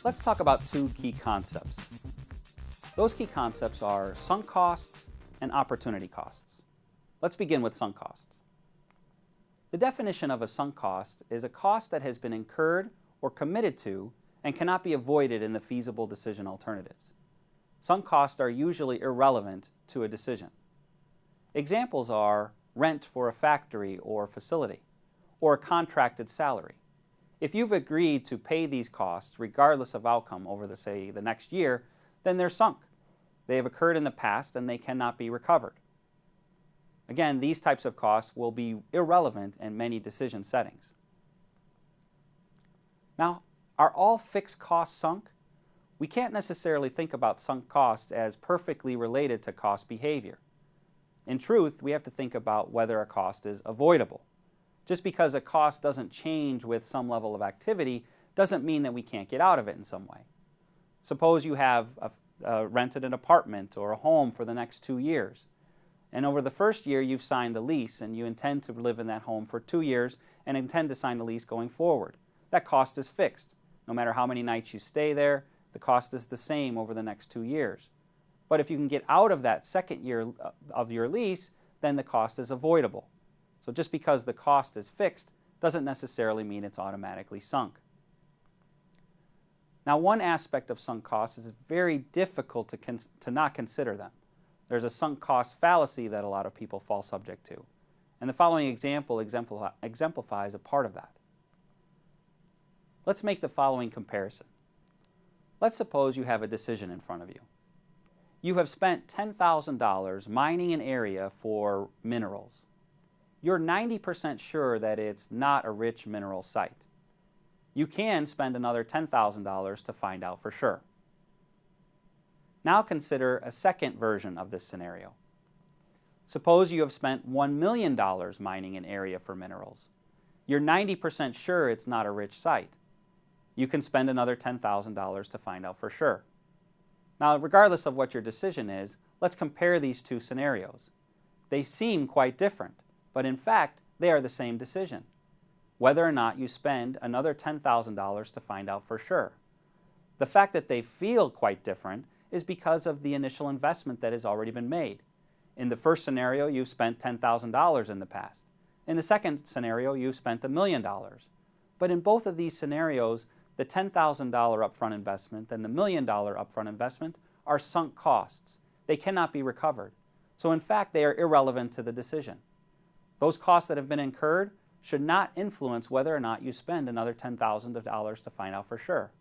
Let's talk about two key concepts. Those key concepts are sunk costs and opportunity costs. Let's begin with sunk costs. The definition of a sunk cost is a cost that has been incurred or committed to and cannot be avoided in the feasible decision alternatives. Sunk costs are usually irrelevant to a decision. Examples are rent for a factory or facility, or a contracted salary. If you've agreed to pay these costs regardless of outcome over the next year, then they're sunk. They have occurred in the past and they cannot be recovered. Again, these types of costs will be irrelevant in many decision settings. Now, are all fixed costs sunk? We can't necessarily think about sunk costs as perfectly related to cost behavior. In truth, we have to think about whether a cost is avoidable. Just because a cost doesn't change with some level of activity doesn't mean that we can't get out of it in some way. Suppose you have rented an apartment or a home for the next 2 years. And over the first year you've signed a lease and you intend to live in that home for 2 years and intend to sign a lease going forward. That cost is fixed. No matter how many nights you stay there, the cost is the same over the next 2 years. But if you can get out of that second year of your lease, then the cost is avoidable. So just because the cost is fixed doesn't necessarily mean it's automatically sunk. Now, one aspect of sunk costs is it's very difficult to not consider them. There's a sunk cost fallacy that a lot of people fall subject to. And the following example exemplifies a part of that. Let's make the following comparison. Let's suppose you have a decision in front of you. You have spent $10,000 mining an area for minerals. You're 90% sure that it's not a rich mineral site. You can spend another $10,000 to find out for sure. Now consider a second version of this scenario. Suppose you have spent $1 million mining an area for minerals. You're 90% sure it's not a rich site. You can spend another $10,000 to find out for sure. Now, regardless of what your decision is, let's compare these two scenarios. They seem quite different, but in fact, they are the same decision. Whether or not you spend another $10,000 to find out for sure. The fact that they feel quite different is because of the initial investment that has already been made. In the first scenario, you've spent $10,000 in the past. In the second scenario, you've spent $1 million. But in both of these scenarios, the $10,000 upfront investment and the $1 million upfront investment are sunk costs. They cannot be recovered. So in fact, they are irrelevant to the decision. Those costs that have been incurred should not influence whether or not you spend another $10,000 to find out for sure.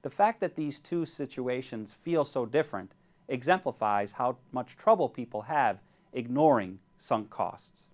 The fact that these two situations feel so different exemplifies how much trouble people have ignoring sunk costs.